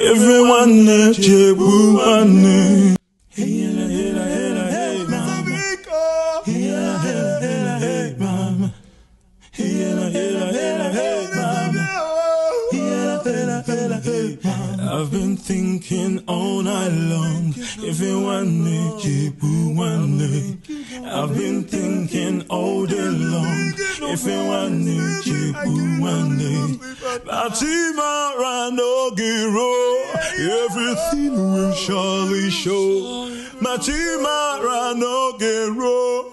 Everyone I've been thinking all night long. If you want me, I've been thinking all day long. If you want me, Batima Rano Giro, everything will surely show. Batima Rano Giro,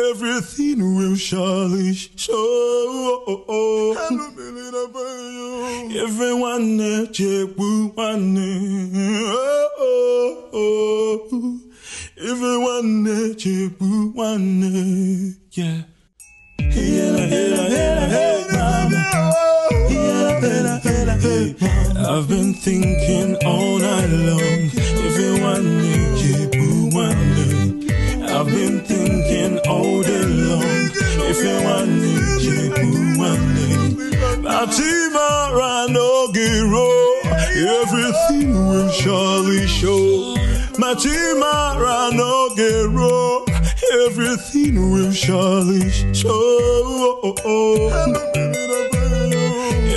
everything will surely show. Everyone everyone yeah. I've been thinking all night long. If you want me, I've been thinking all day long. If you want me, Batima Rano Giro, everything will surely show. Batima Rano Giro, everything will surely show.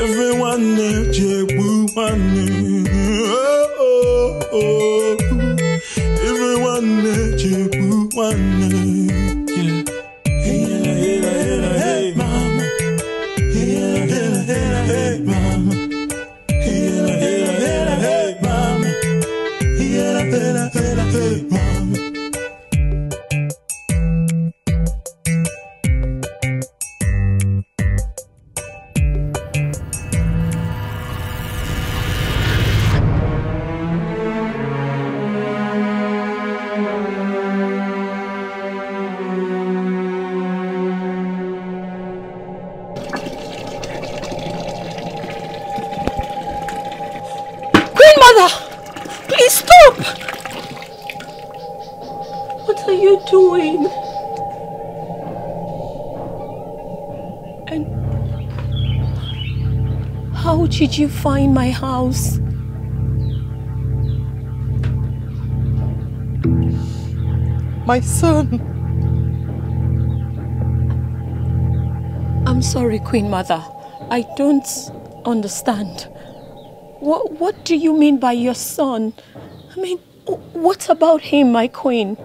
Everyone everyone yeah. Hey mama, hey mama, hey mama, hey mama. Please stop! What are you doing? And how did you find my house? My son. I'm sorry, Queen Mother. I don't understand. What do you mean by your son? I mean, what about him, my queen?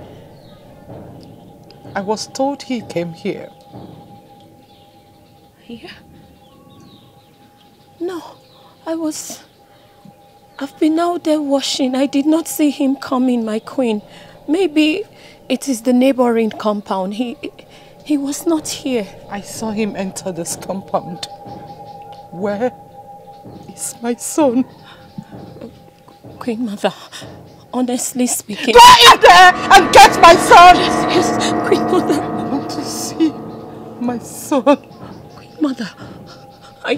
I was told he came here. Here? No, I've been out there washing. I did not see him come in, my queen. Maybe it is the neighboring compound. He was not here. I saw him enter this compound. Where is my son? Queen Mother, honestly speaking... Go in there and get my son! Yes, Queen Mother. I want to see my son. Queen Mother, I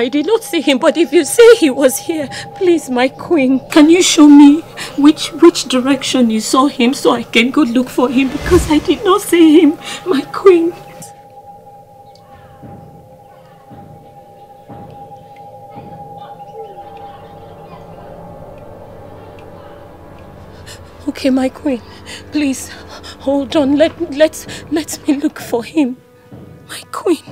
did not see him, but if you say he was here, please, my queen, can you show me which direction you saw him so I can go look for him, because I did not see him, my queen. Okay, my queen, please hold on. Let me look for him, my queen.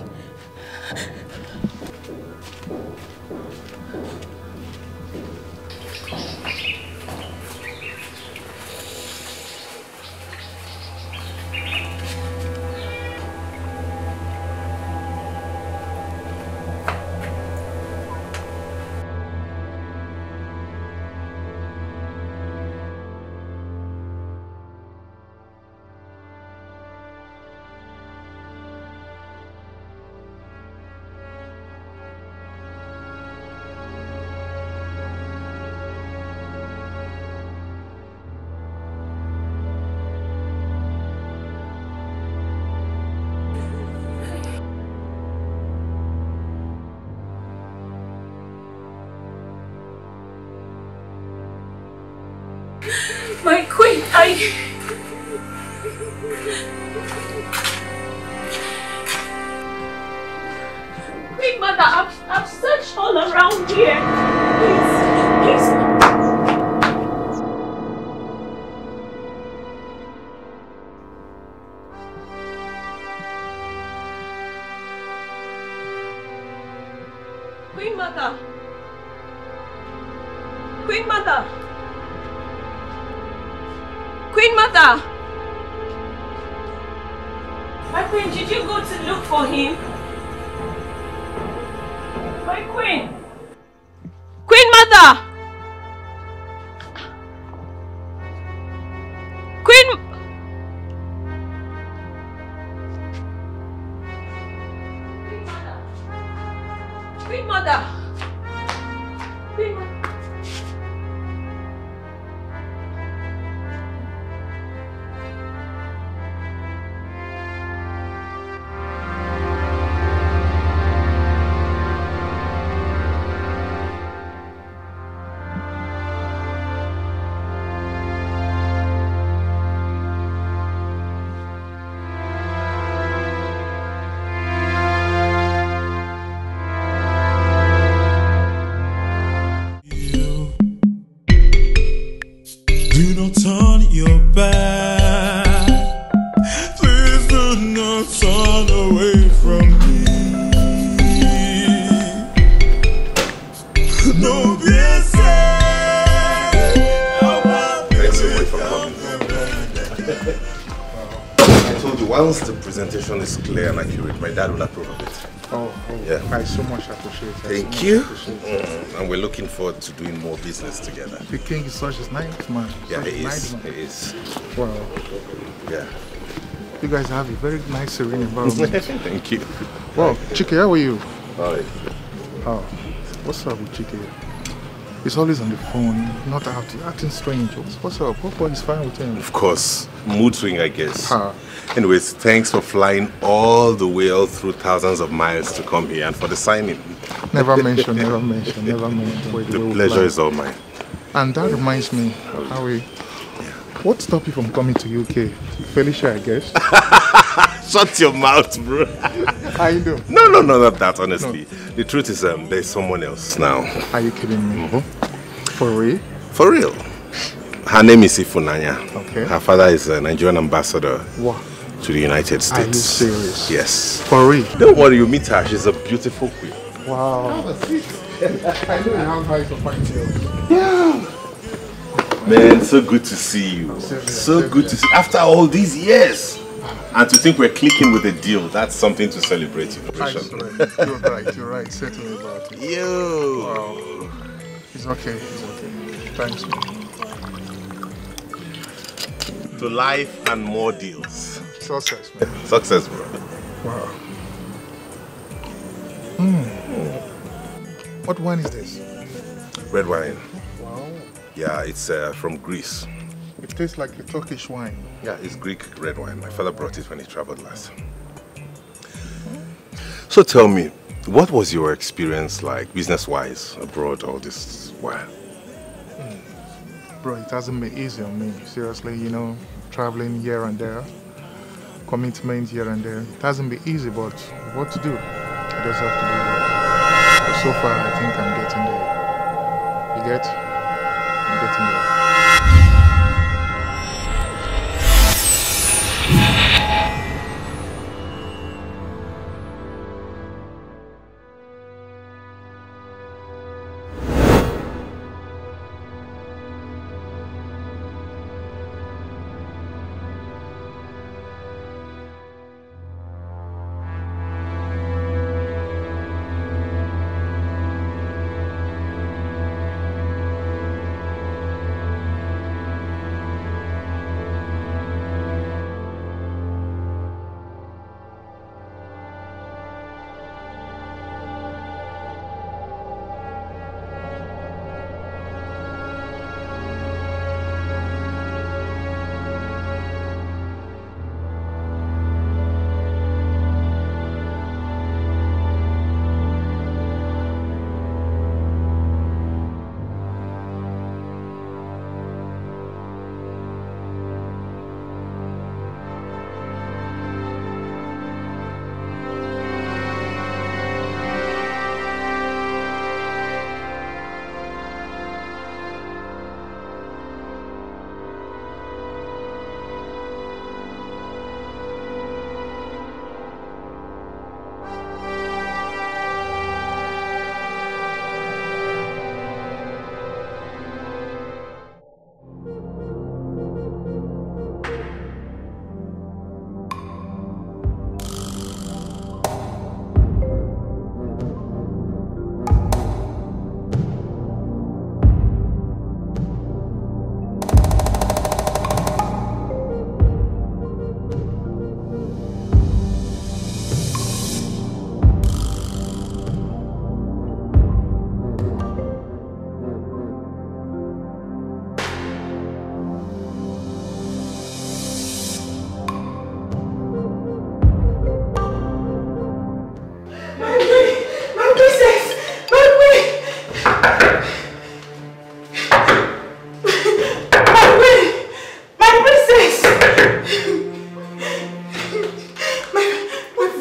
My queen, Queen Mother, I've searched all around here. Please, Queen Mother! Queen Mother! Queen Mother! My queen, did you go to look for him? My queen! Queen Mother! Queen... Queen Mother! Queen Mother! Do not turn your back. Please do not turn away from me. No, be Thanks so much for coming. I told you, once the presentation is clear and accurate, my dad will approve of it. Oh, Yeah. I so much appreciate it. Thank you. And we're looking forward to doing more business together. The king is such a nice man. Yeah, Such he a nice is. man. He is. Wow. Yeah. You guys have a very nice, serene environment. Thank you. Wow, Chike, how are you? All right. Oh, what's up with Chike? He's always on the phone, not out, acting strange. What's up? What is fine with him? Of course, mood swing, I guess. Ah. Anyways, thanks for flying all the way all through thousands of miles to come here and for the signing. Never mention, never mention, never mention. The pleasure is all mine. And that reminds me, Harry, what stopped you from coming to UK? Felicia, I guess. Shut your mouth, bro. I know. No, not that, honestly. The truth is, there's someone else now. Are you kidding me? For real? For real. Her name is Ifunanya. Okay. Her father is a Nigerian ambassador Wow. to the United States. Are you serious? Yes. For real? Don't worry, you meet her. She's a beautiful queen. Wow. I know you have high to find you. Yeah. Man, so good to see you. So good to see after all these years. And to think we're clicking with a deal, that's something to celebrate. You're right. Say to me about it. Yo. Wow. It's okay. Thanks. To life and more deals. Success, man. Success, bro. Wow. What wine is this? Red wine. Wow. Yeah, it's from Greece. It tastes like a Turkish wine. Yeah, it's Greek red wine. My father brought it when he traveled last. So tell me, what was your experience like, business-wise, abroad all this while? Bro, it hasn't been easy on me. Seriously, traveling here and there, commitment here and there. It hasn't been easy, but what to do? I just have to do it. But so far, I think I'm getting there. You get? I'm getting there.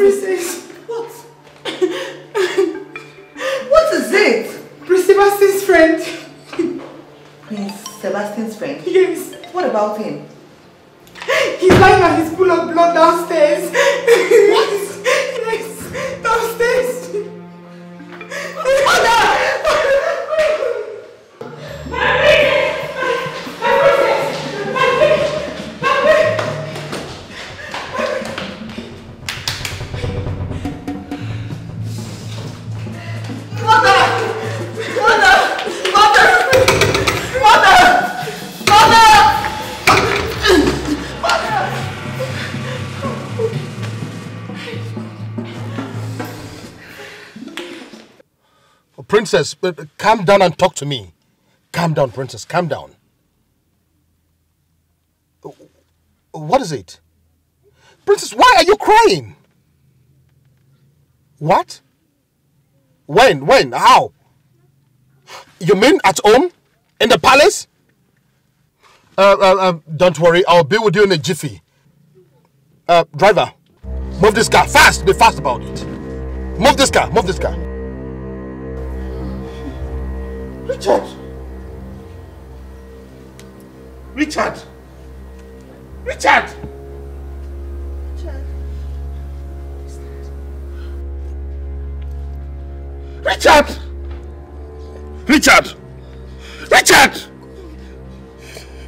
Princess. What? What is it? Prince Sebastian's friend. Prince Sebastian's friend? Yes. What about him? He's lying on his pool of blood downstairs. What? Yes, downstairs. Mother! Princess, calm down and talk to me. Calm down, Princess, calm down. What is it? Princess, why are you crying? What? When? How? You mean at home? In the palace? Don't worry, I'll be with you in a jiffy. Driver, move this car, fast, be fast about it. Move this car. Richard! Richard! Richard! Richard! Richard! Richard!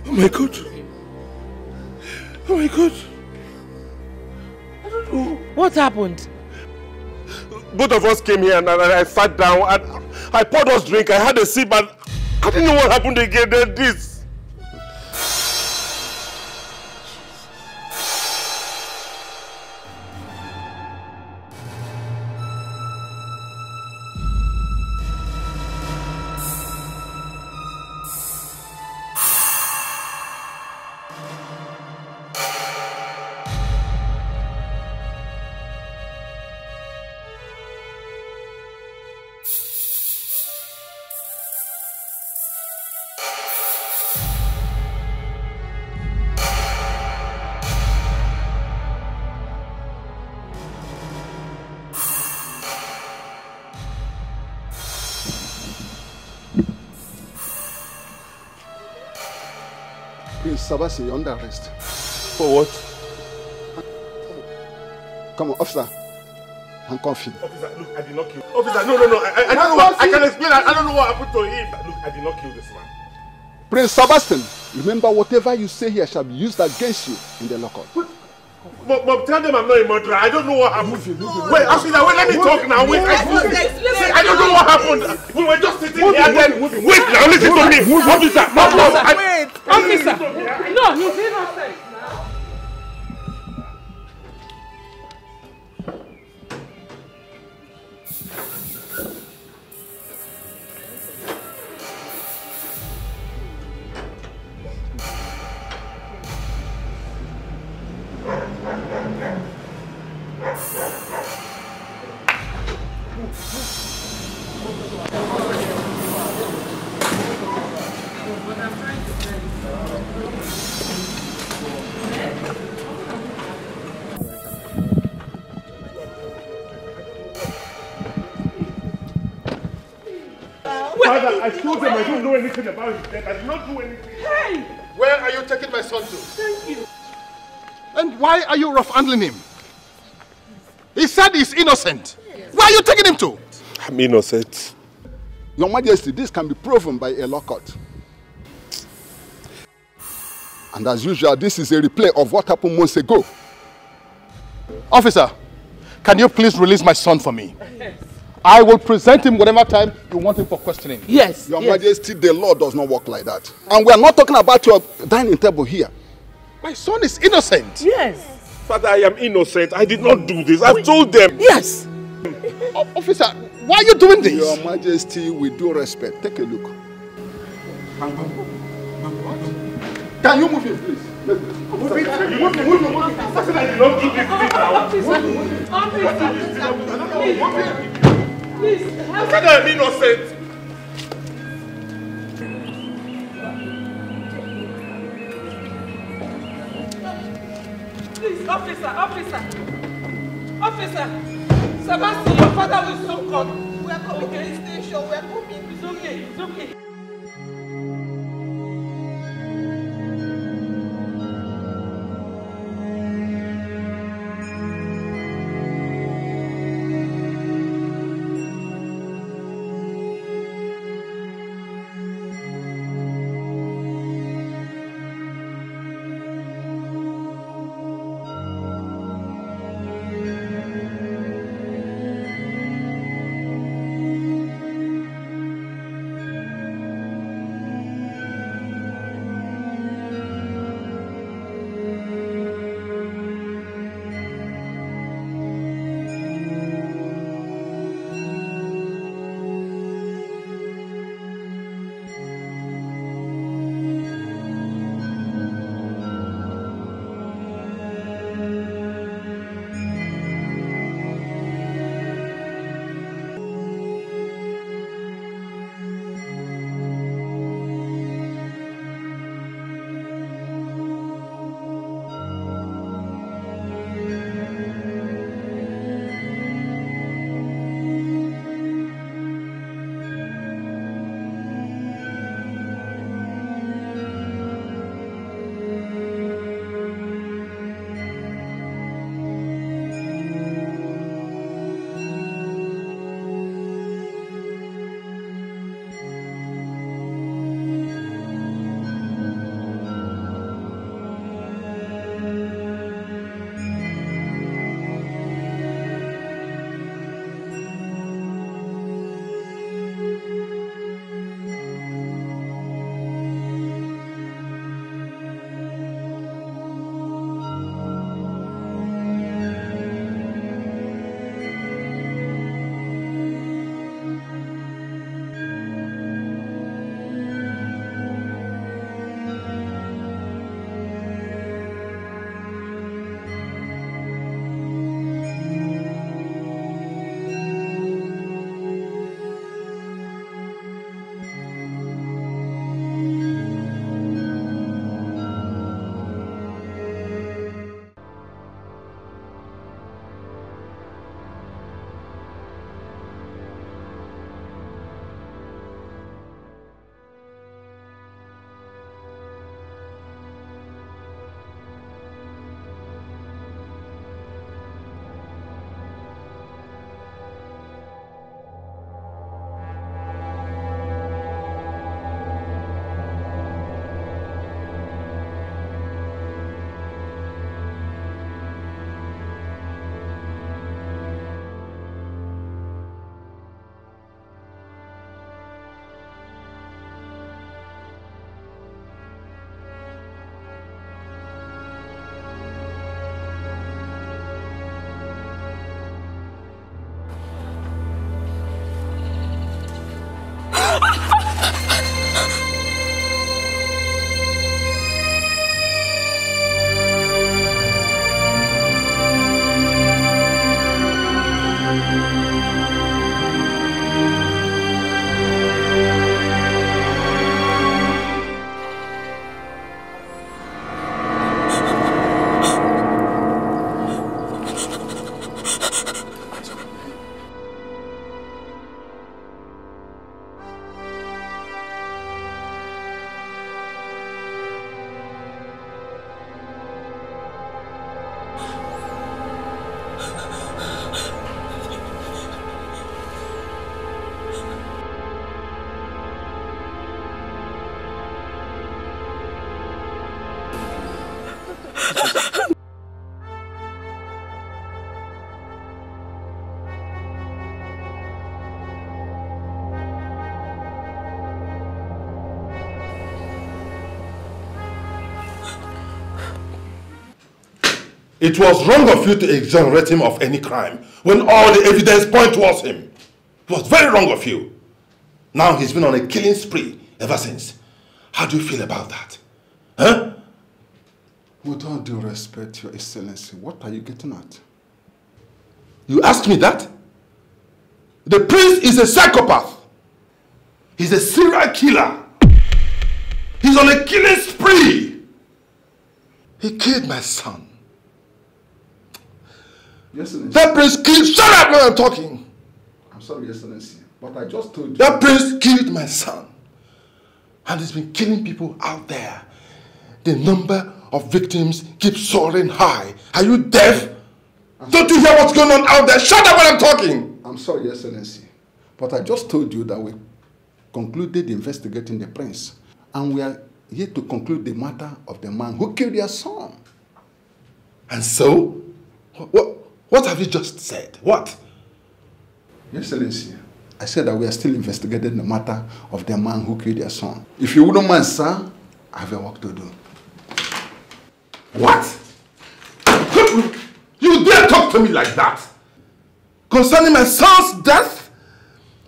Oh my God. Oh my God. I don't know. What happened? Both of us came here and I sat down and I poured us drink. I had a sip and I didn't know what happened again. Then this. Sabasi, you're under arrest. For what? Come on, officer. Handcuff him. Officer, look, I did not kill. Officer, no. I don't know what. I can explain that. I don't know what happened to him. Look, I did not kill this man. Prince Sebastian, remember whatever you say here shall be used against you in the lockup. Mom, tell them I'm not a murderer. I don't know what happened. Wait, officer, let me talk now. Wait, I don't know what happened. We were just sitting here and then. Wait, now listen to me. Officer, Wait, officer. No, he's innocent. Father, I told them I don't know anything about his death. I did not do anything. Hey! Where are you taking my son to? Thank you. And why are you rough handling him? He said he's innocent. Where are you taking him to? I'm innocent. Your Majesty, this can be proven by a law court. And as usual, this is a replay of what happened months ago. Officer, can you please release my son for me? I will present him whatever time you want him for questioning. Yes. Your Majesty, the law does not work like that. And we are not talking about your dining table here. My son is innocent. Yes. Father, I am innocent. I did not do this. I've told them. Yes. Officer, why are you doing this? Your Majesty, with due respect, take a look. Can you move him, please? Move it. I said I did not do this now. Please, I said I am innocent. please, officer. Officer, Sebastian, your father will soon come. We are coming to the station. We are coming. It's okay. It's okay. It was wrong of you to exonerate him of any crime when all the evidence points towards him. It was very wrong of you. Now he's been on a killing spree ever since. How do you feel about that? Huh? With all due respect, Your Excellency, what are you getting at? You ask me that? The prince is a psychopath. He's a serial killer. He's on a killing spree. He killed my son. Yes, Excellency. That prince killed... Shut up now, I'm talking. I'm sorry, Excellency, but I just told you. That prince killed my son. And he's been killing people out there. The number of victims keeps soaring high. Are you deaf? Don't you hear what's going on out there? Shut up when I'm talking! I'm sorry, Excellency, but I just told you that we concluded investigating the prince. And we are here to conclude the matter of the man who killed your son. And so? What have you just said? What? Excellency, I said that we are still investigating the matter of the man who killed your son. If you wouldn't mind, sir, I have a work to do. What? You dare talk to me like that? Concerning my son's death?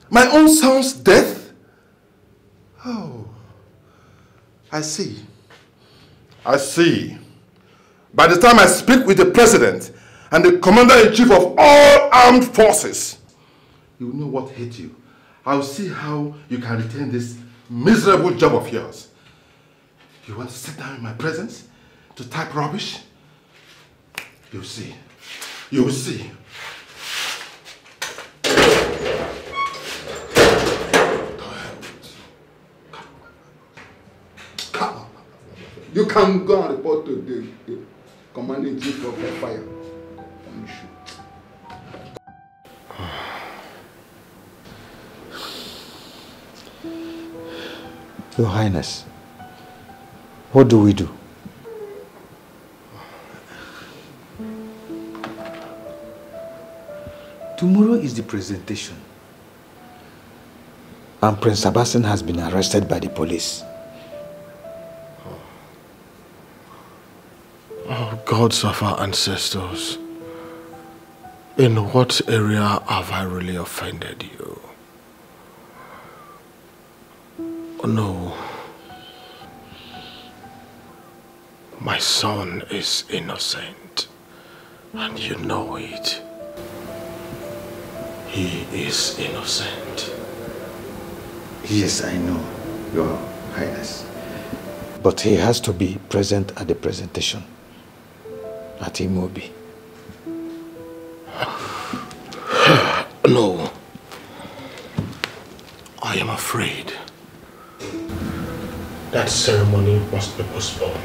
My own son's death? Oh, I see. I see. By the time I speak with the president and the commander-in-chief of all armed forces, you will know what hit you. I will see how you can retain this miserable job of yours. You want to sit down in my presence to type rubbish? You'll see. You will see. You can go and report to the commander-in-chief of the fire. Your Highness, what do we do? Tomorrow is the presentation. And Prince Sebastian has been arrested by the police. Oh, gods of our ancestors, in what area have I really offended you? Oh, no. My son is innocent, and you know it. He is innocent. Yes, I know, Your Highness. But he has to be present at the presentation at Imobi. No. I am afraid that ceremony must be postponed.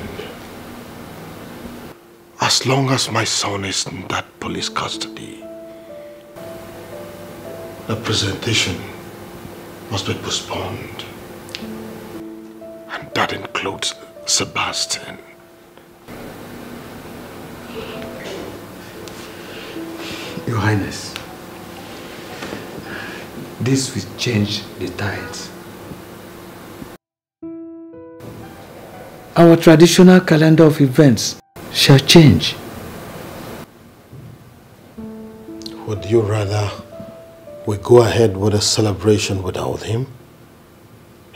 As long as my son is in that police custody, the presentation must be postponed. And that includes Sebastian. Your Highness, this will change the tides. Our traditional calendar of events shall change. Would you rather we go ahead with a celebration without him?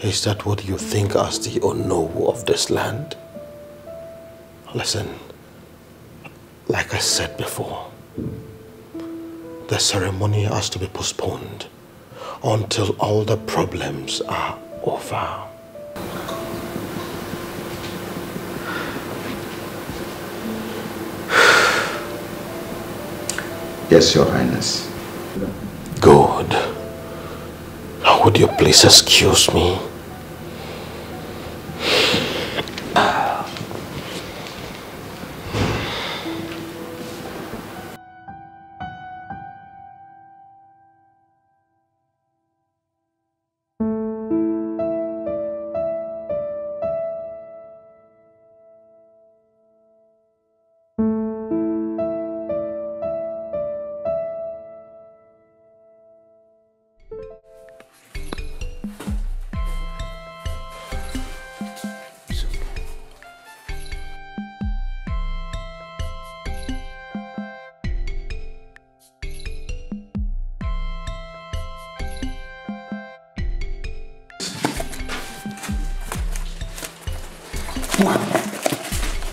Is that what you think as the Onowu of this land? Listen, like I said before, the ceremony has to be postponed until all the problems are over. Yes, Your Highness. Good. Now would you please excuse me?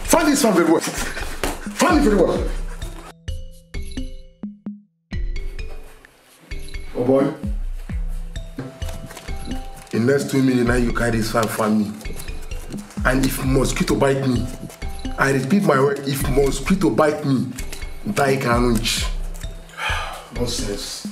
Find this one very well. Find it very well. Oh boy. In next 2 minutes now you carry this fan for me. And if mosquito bite me, I repeat my word, if mosquito bite me, die can reach. Nonsense.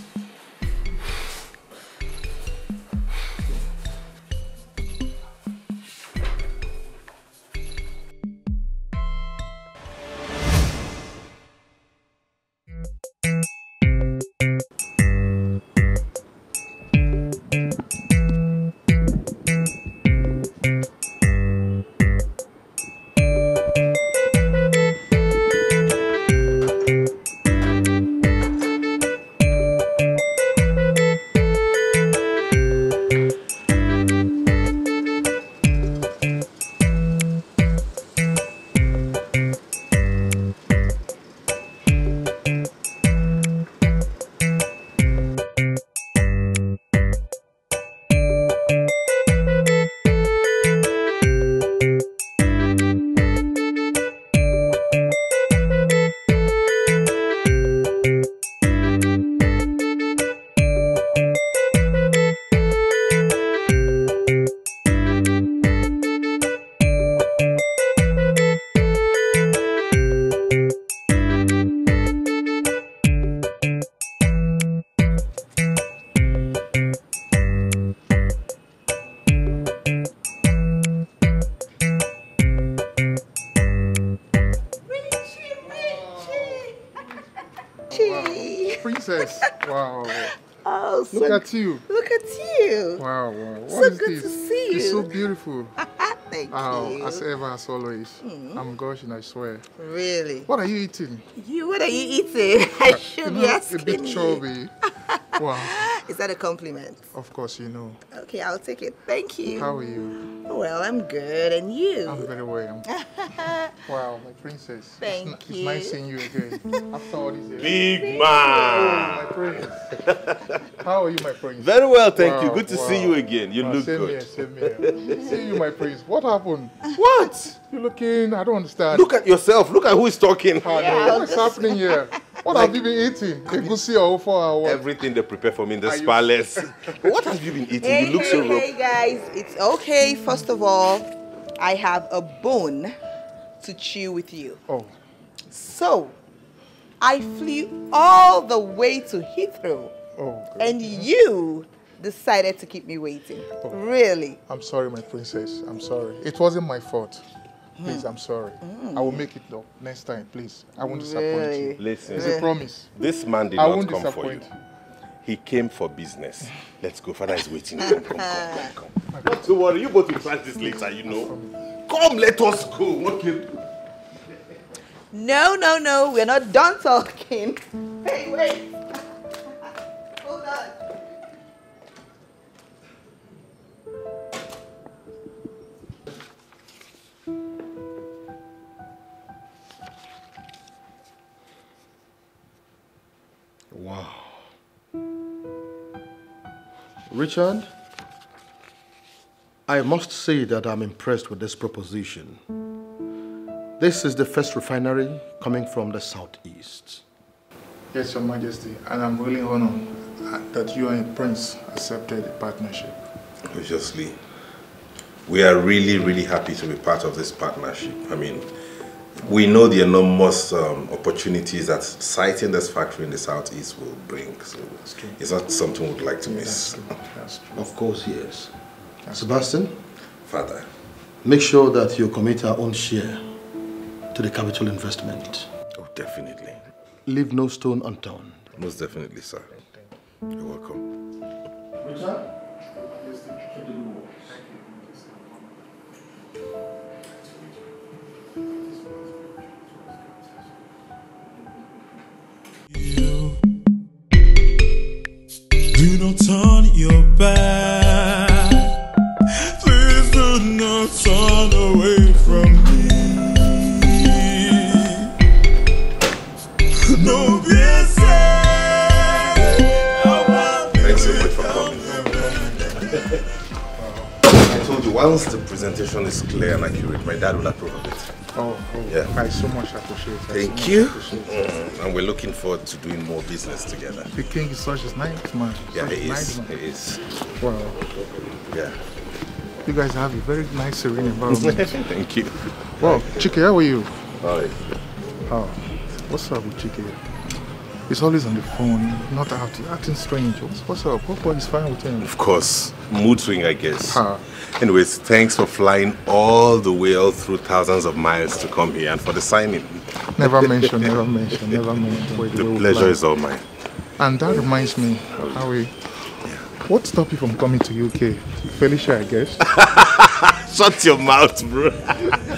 Princess. Wow. Oh, Look at you. Look at you. Wow, wow. What So is good this? to see you. It's so beautiful. Thank you. As ever, as always. I'm gushing, I swear. Really? What are you eating? What are you eating? I should be asking a bit chubby. you. Wow. Is that a compliment? Of course, you know. Okay, I'll take it. Thank you. How are you? Well, I'm good. And you? I'm very well. Wow, my princess. Thank you. you. It's nice seeing you again. After all these years. Big man! Oh, my prince. How are you, my prince? Very well, thank you. Good to see you again. You look same good. Here, same here. See you, my prince. What happened? What? You're looking, I don't understand. Look at yourself. Look at who is talking. What is happening here? What have you been eating? Egusi or 4 hours? Everything they prepare for me in this palace. What have you been eating? Hey, You look so rough. Hey, guys. It's okay. First of all, I have a bone to chew with you. Oh. So, I flew all the way to Heathrow. Oh, and you decided to keep me waiting. Oh. Really? I'm sorry, my princess. I'm sorry. It wasn't my fault. Please, I'm sorry. I will make it up next time, please. I won't disappoint you. Listen. It's a promise. This man did I not won't come for you. disappoint. He came for business. Let's go. Father is waiting. Come. Not to worry. You both will practice later, you know. Come, let us go. Okay. No. We're not done talking. Hey, wait. Hold on. Wow. Richard, I must say that I'm impressed with this proposition. This is the first refinery coming from the southeast. Yes, Your Majesty, and I'm really honored that you and Prince accepted the partnership. Obviously, we are really happy to be part of this partnership. I mean, we know the enormous opportunities that siting this factory in the southeast will bring. So it's not something we'd like to miss. That's true. Of course, yes. Sebastian? Father. Make sure that you commit our own share to the capital investment. Oh, definitely. Leave no stone unturned. Most definitely, sir. You're welcome. Richard? Do not turn your back. Please do not turn away from me. No, Thanks so much for coming. I told you, once the presentation is clear and accurate, my dad will approve of it. Oh, yeah. I so much appreciate it. Thank you. And we're looking forward to doing more business together. The king is such a nice man. Yeah, Such he a nice is. man. He is. Wow. Yeah. You guys have a very nice, serene environment. Thank you. Wow, Chike, how are you? All right. Oh, what's up with Chike? He's always on the phone, not out, acting strange. What's up? What is fine with him? Of course. Mood swing, I guess. Anyways, thanks for flying all the way all through thousands of miles to come here and for the signing. Never mention. The pleasure is all mine. And that reminds me, Harry, what stopped you from coming to UK? Felicia, I guess. Shut your mouth, bro.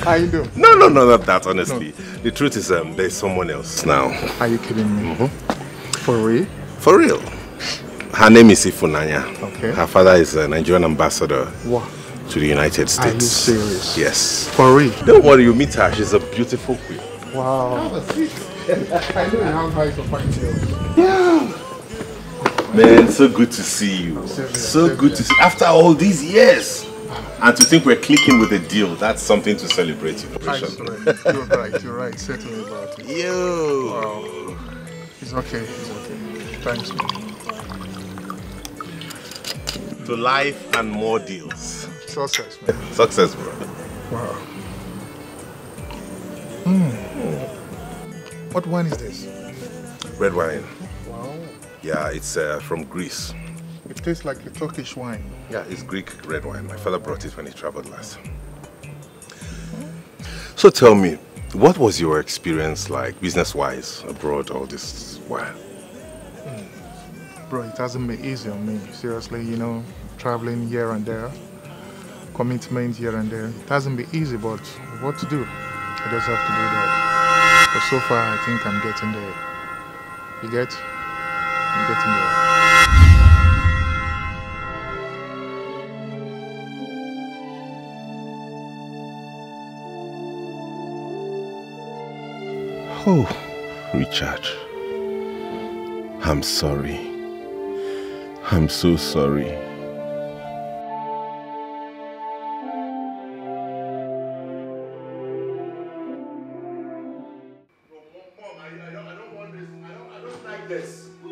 I know. No, not that, honestly. No. The truth is, there's someone else now. Are you kidding me? For real? For real. Her name is Ifunanya. Okay. Her father is a Nigerian ambassador to the United States. Are you serious? Yes. For real? Don't worry, you meet her. She's a beautiful queen. Wow. I know you have eyes for fine girls. Yeah. Man, so good to see you. So good to see you. After all these years. And to think we're clicking with a deal, that's something to celebrate, you know. You're right. Certainly about it. Yo. Wow. It's okay. Thanks, man. To life and more deals. Success, man. Success, bro. Wow. What wine is this? Red wine. Wow. Yeah, it's from Greece. It tastes like a Turkish wine. Yeah, it's Greek red wine. My father brought it when he traveled last. So tell me, what was your experience like, business-wise, abroad all this while? Bro, it hasn't been easy on me. Seriously, you know, traveling here and there, commitment here and there. It hasn't been easy, but what to do? I just have to do that. But so far, I think I'm getting there. You get? I'm getting there. Oh, Richard, I'm sorry. I'm so sorry.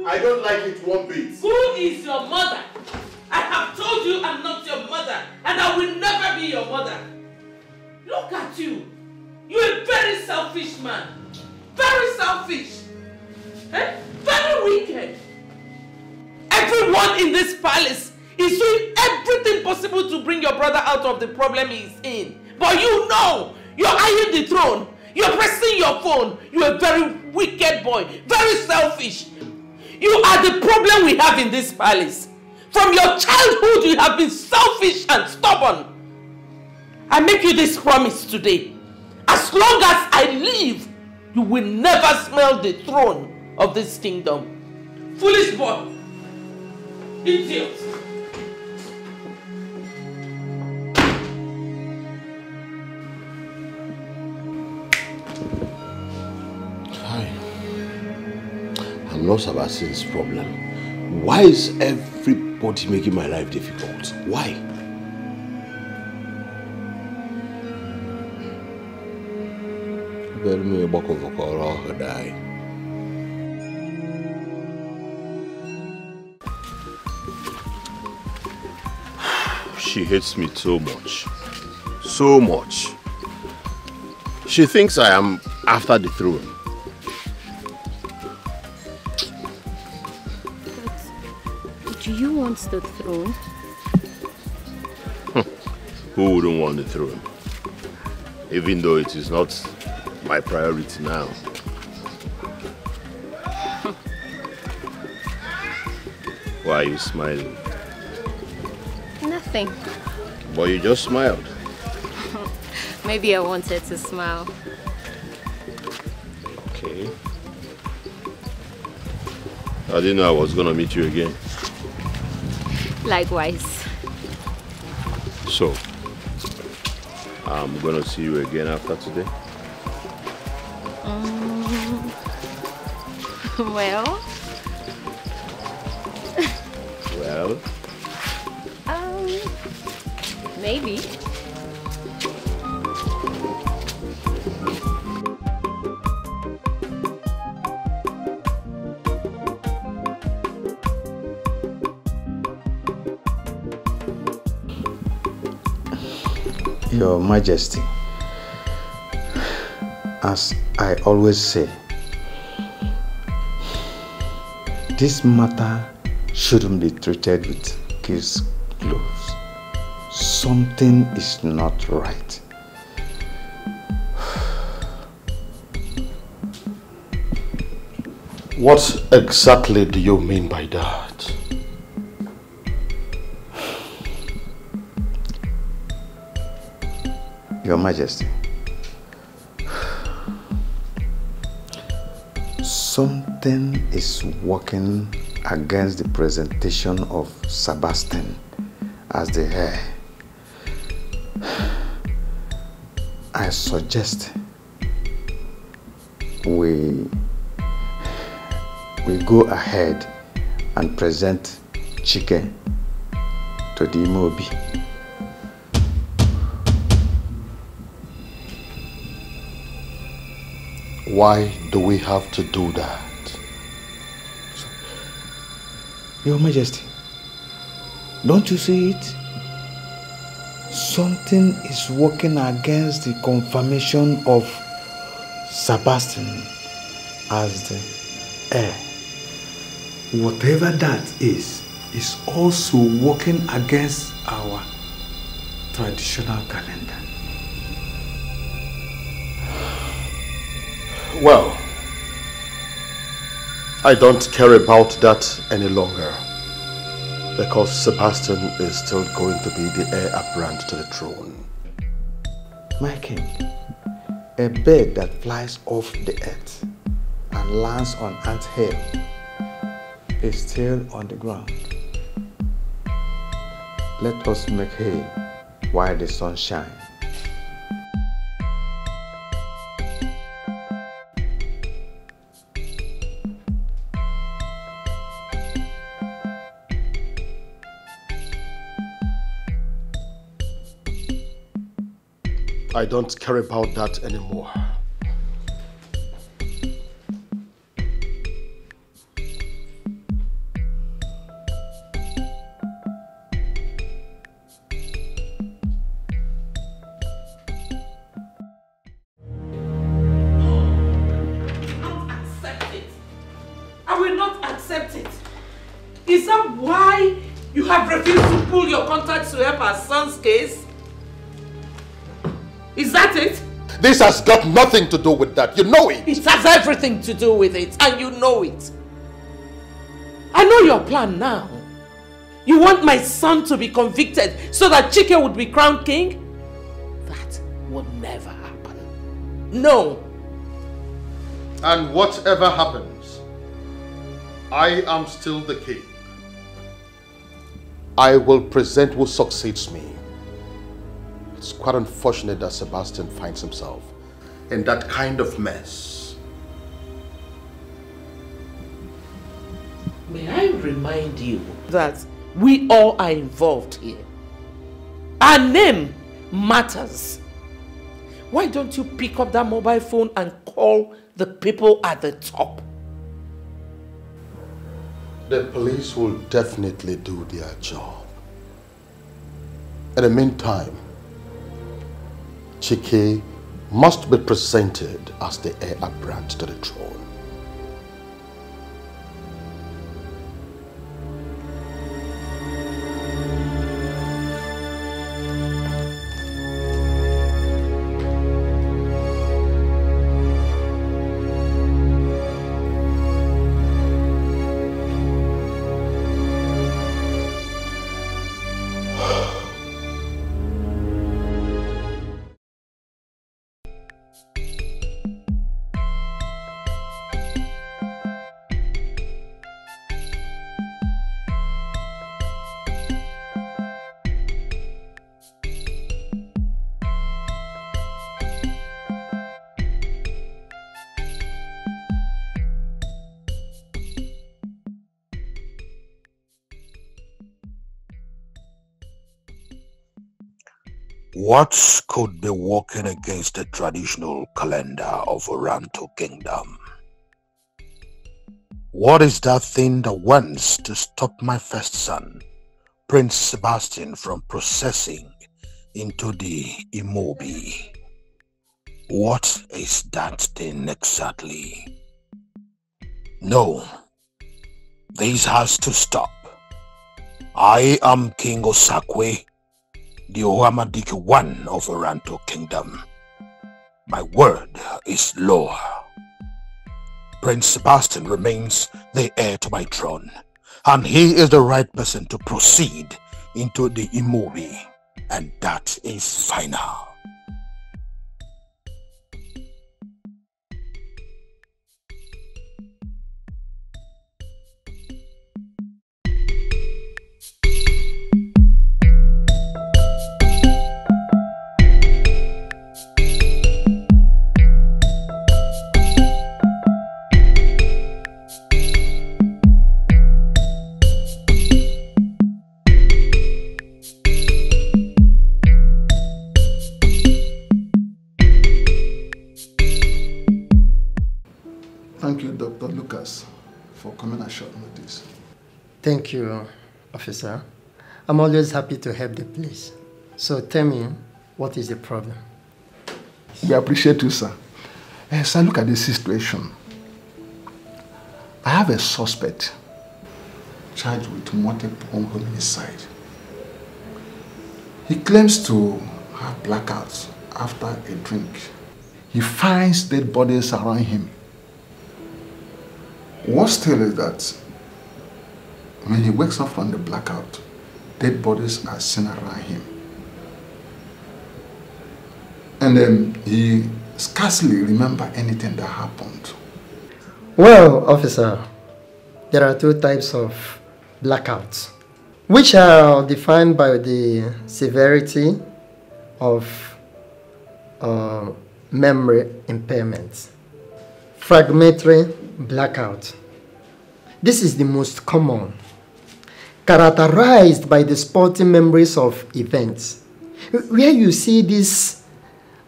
I don't like it one bit. Who is your mother? I have told you I'm not your mother, and I will never be your mother. Look at you. You're a very selfish man. Very selfish. Very wicked. Everyone in this palace is doing everything possible to bring your brother out of the problem he's in. But you know, you're eyeing the throne. You're pressing your phone. You're a very wicked boy. Very selfish. You are the problem we have in this palace. From your childhood, you have been selfish and stubborn. I make you this promise today. As long as I live, you will never smell the throne of this kingdom. Foolish boy. Idiot. Hi. I'm not Sebastian's problem. Why is everybody making my life difficult? Why? She hates me so much. So much. She thinks I am after the throne. But do you want the throne? Who wouldn't want the throne? Even though it is not my priority now. Why are you smiling? Nothing. But you just smiled. Maybe I wanted to smile. Okay. I didn't know I was gonna meet you again. Likewise. So, I'm gonna see you again after today? Well? Well? Maybe. Your Majesty, as I always say, This matter shouldn't be treated with case closed. Something is not right. What exactly do you mean by that? Your Majesty, something is working against the presentation of Sebastian as the heir. I suggest we go ahead and present Chike to the Imobi. Why do we have to do that? Your Majesty, don't you see it? Something is working against the confirmation of Sebastian as the heir. Whatever that is also working against our traditional calendar. Well, I don't care about that any longer, because Sebastian is still going to be the heir apparent to the throne. My king, a bird that flies off the earth and lands on ant hill is still on the ground. Let us make hay while the sun shines. I don't care about that anymore. I will not accept it. Is that why you have refused to pull your contacts to help our son's case? Is that it? This has got nothing to do with that. You know it. It has everything to do with it, and you know it. I know your plan now. You want my son to be convicted so that Chike would be crowned king? That would never happen. No. And whatever happens, I am still the king. I will present who succeeds me. It's quite unfortunate that Sebastian finds himself in that kind of mess. May I remind you that we all are involved here. Our name matters. Why don't you pick up that mobile phone and call the people at the top? The police will definitely do their job. In the meantime, Chike must be presented as the heir apparent to the throne. What could be working against the traditional calendar of Oranto Kingdom? What is that thing that wants to stop my first son, Prince Sebastian, from processing into the Imobi? What is that thing exactly? No, This has to stop. I am King Osakwe, the Ohamadike one of Oranto Kingdom. My word is law. Prince Sebastian remains the heir to my throne, and he is the right person to proceed into the Imobi, and that is final. Thank you, Dr. Lucas, for coming at short notice. Thank you, officer. I'm always happy to help the police. So tell me, what is the problem? We appreciate you, sir. Sir, look at this situation. I have a suspect charged with multiple homicide. He claims to have blackouts after a drink. He finds dead bodies around him. Worse still is that when he wakes up from the blackout, dead bodies are seen around him. And then he scarcely remembers anything that happened. Well, officer, there are two types of blackouts, which are defined by the severity of memory impairment. Fragmentary blackout. This is the most common, characterized by the spotty memories of events, where you see these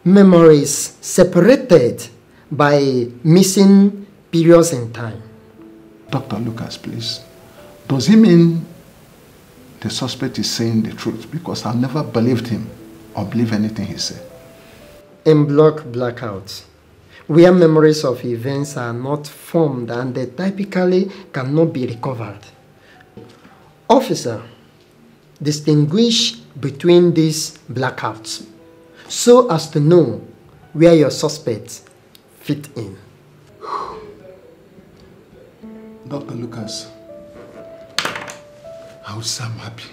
memories separated by missing periods in time. Dr. Lucas, please. Does he mean the suspect is saying the truth? Because I've never believed him or believe anything he said. In block blackouts, where memories of events are not formed and they typically cannot be recovered. Officer, distinguish between these blackouts so as to know where your suspects fit in. Dr. Lucas, I would say I'm happy.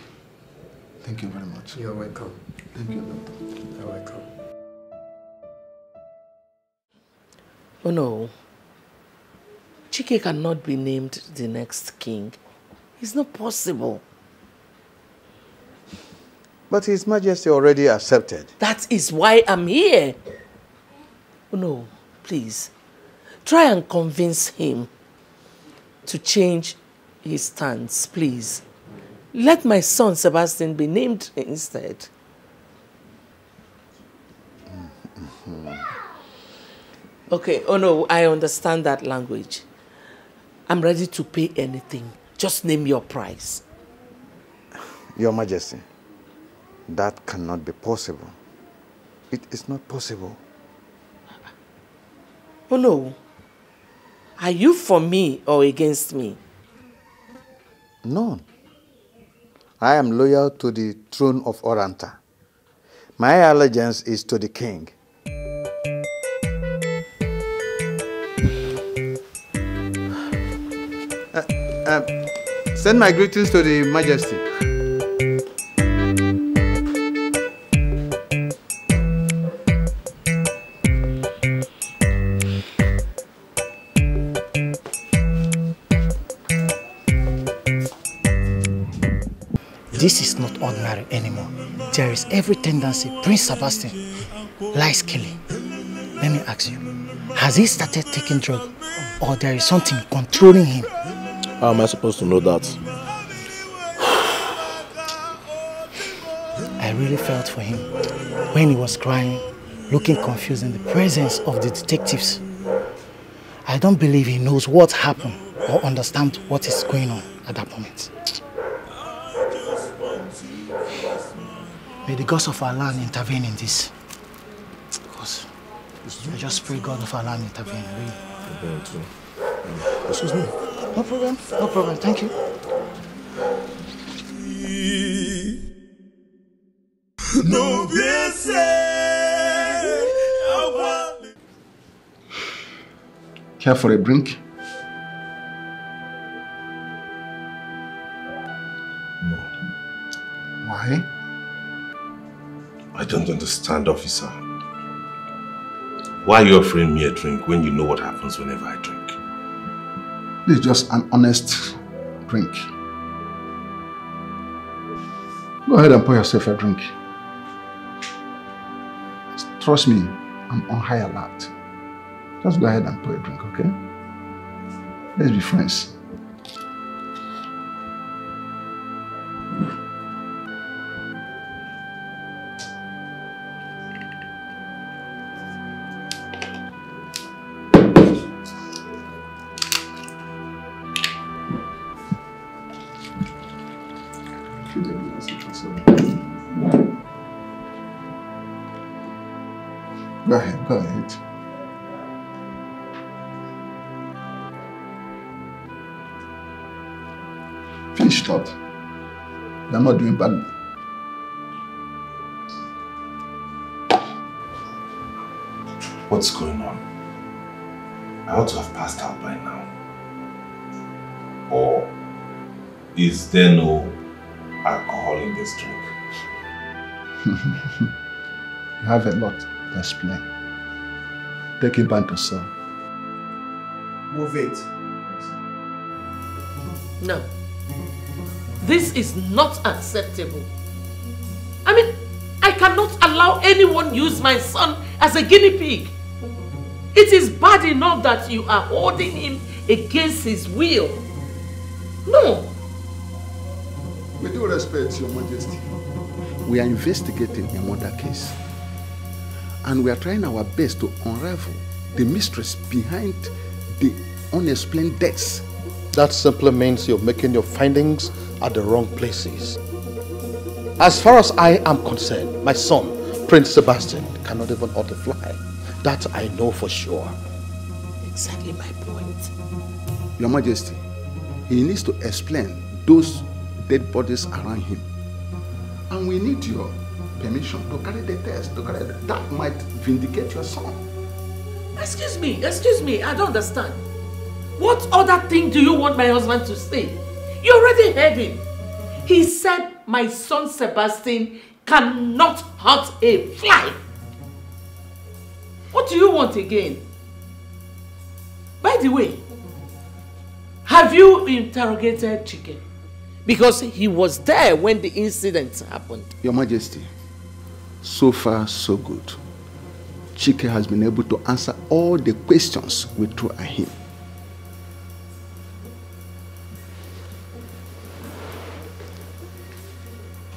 Thank you very much. You're welcome. Thank you, Doctor. You're welcome. Oh no. Chike cannot be named the next king. It's not possible. But His Majesty already accepted. That is why I'm here. Oh no, please. Try and convince him to change his stance, please. Let my son Sebastian be named instead. Okay, oh no, I understand that language. I'm ready to pay anything. Just name your price. Your Majesty, that cannot be possible. It is not possible. Oh no. Are you for me or against me? No. I am loyal to the throne of Oranta. My allegiance is to the king. Send my greetings to the Majesty. This is not ordinary anymore. There is every tendency Prince Sebastian likes killing. Let me ask you, has he started taking drugs or there is something controlling him? How am I supposed to know that? I really felt for him when he was crying, looking confused in the presence of the detectives. I don't believe he knows what happened or understands what is going on at that moment. May the gods of our land intervene in this. Because I just pray God of our land intervene, really. Excuse me. No problem. No problem. Thank you. No, Care for a drink? No. Why? I don't understand, officer. Why are you offering me a drink when you know what happens whenever I drink? This is just an honest drink. Go ahead and pour yourself a drink. Trust me, I'm on high alert. Just go ahead and pour a drink, okay? Let's be friends. Go ahead, go ahead. Finish it out. You're not doing badly. What's going on? I ought to have passed out by now. Or is there no alcohol in this drink? You have a lot to explain. Take it back to sir. Move it. No. This is not acceptable. I mean, I cannot allow anyone use my son as a guinea pig. It is bad enough that you are holding him against his will. No. With due respect, Your Majesty, we are investigating a murder case. And we are trying our best to unravel the mysteries behind the unexplained deaths. That simply means you're making your findings at the wrong places. As far as I am concerned, my son, Prince Sebastian, cannot even hurt a fly. That I know for sure. Exactly my point. Your Majesty, he needs to explain those dead bodies around him. And we need your permission to carry the test, that might vindicate your son. Excuse me, I don't understand. What other thing do you want my husband to say? You already heard him. He said my son Sebastian cannot hurt a fly. What do you want again? By the way, have you interrogated Chike? Because he was there when the incident happened. Your Majesty, so far so good. Chike has been able to answer all the questions we threw at him.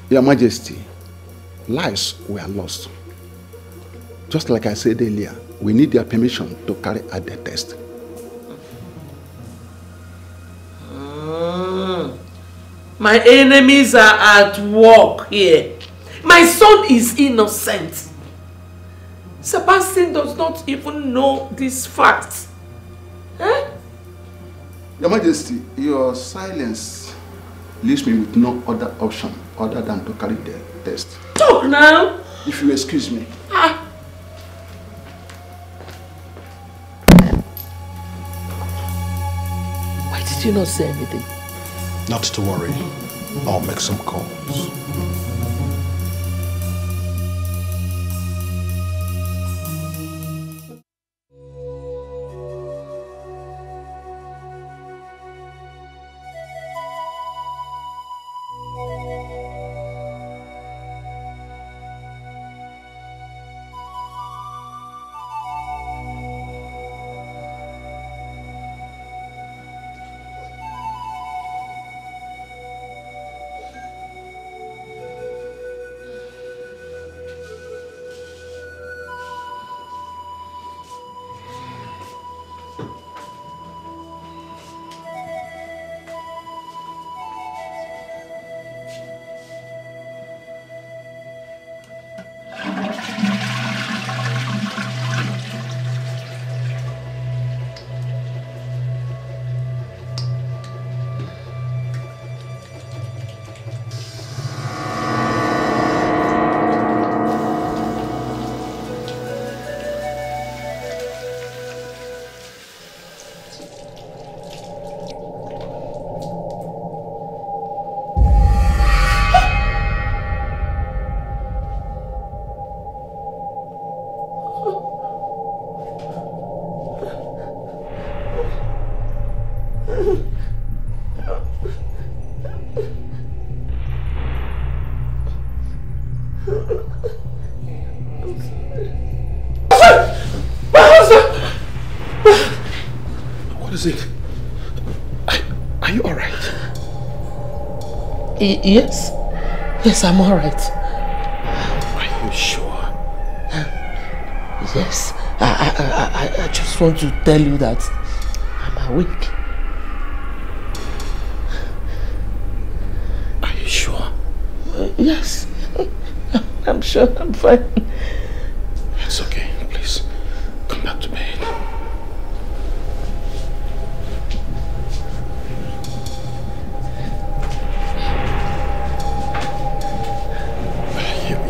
Your Majesty, lives were lost. Just like I said earlier, we need their permission to carry out the test. My enemies are at work here. My son is innocent. Sebastian does not even know this fact. Eh? Your Majesty, your silence leaves me with no other option other than to carry the test. Talk now! If you excuse me. Why did you not say anything? Not to worry. I'll make some calls. is it? Are you alright? Yes. Yes, I'm alright. Are you sure? Yes. I just want to tell you that I'm awake. Are you sure? Yes. I'm sure I'm fine. It's okay. Please, come back to bed.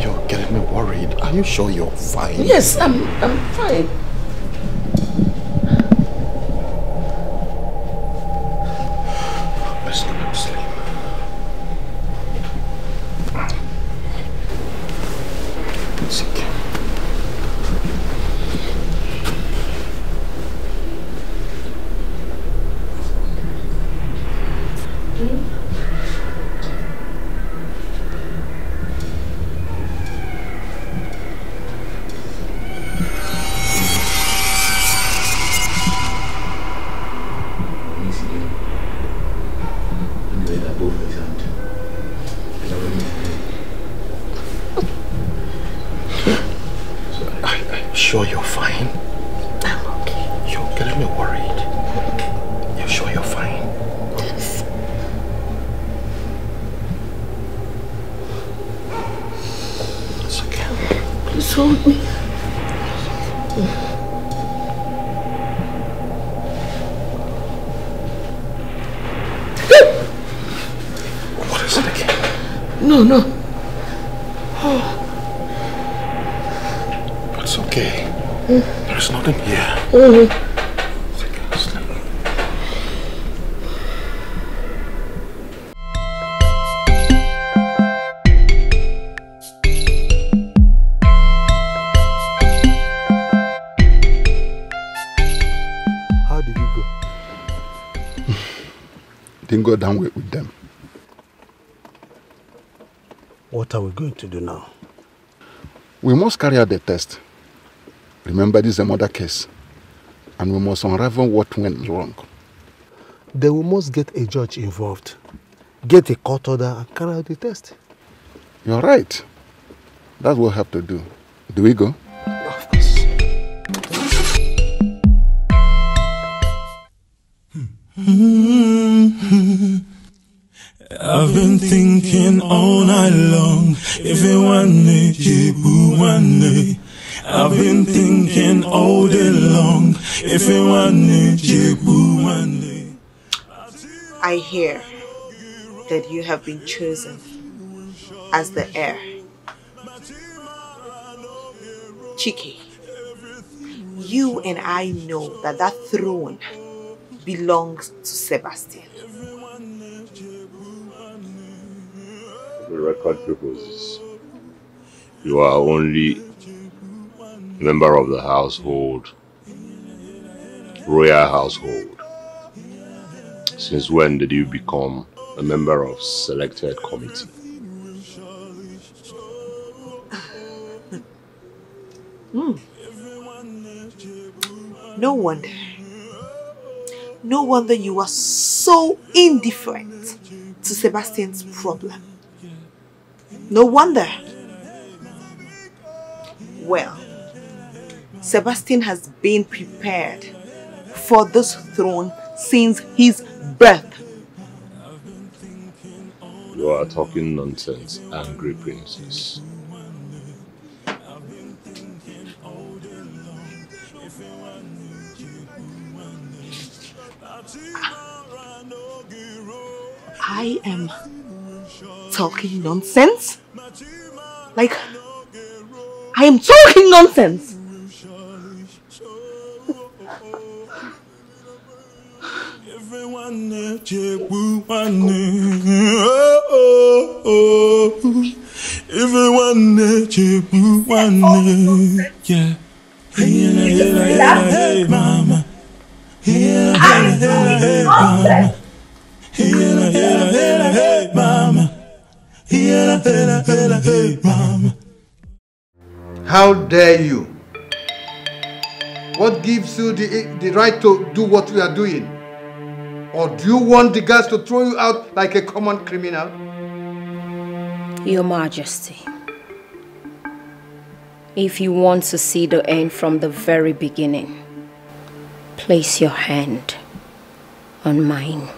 You're getting me worried. Are you sure you're fine? Yes, I'm fine. Let's go back to sleep. It's okay. Sure you're fine? I'm okay. You're getting me worried. You're sure you're fine? Yes. It's okay. Please hold me. What is it again? No. It's okay. There's nothing here. Take a sleep. How did you go? Didn't go down with them. What are we going to do now? We must carry out the test. Remember, this is a murder case. And we must unravel what went wrong. Then we must get a judge involved. Get a court order and carry out the test. You're right. That's what we have to do. Do we go? Of course. I've been thinking all night long. If you want it, you want it. I've been thinking all day long. If you want it, you want it. I hear that you have been chosen as the heir. Chike, you and I know that that throne belongs to Sebastian. The record proposes you are only member of the household, royal household. Since when did you become a member of selected committee? No wonder. No wonder you are so indifferent to Sebastian's problem. No wonder. Well, Sebastian has been prepared for this throne since his birth. You are talking nonsense, angry princess. I am talking nonsense? Like, I am talking nonsense? Everyone yeah. Hey, mama. Hey, mama. Hey, mama. Hey, mama. How dare you? What gives you the right to do what we are doing? Or do you want the guards to throw you out like a common criminal? Your Majesty, if you want to see the end from the very beginning, place your hand on mine.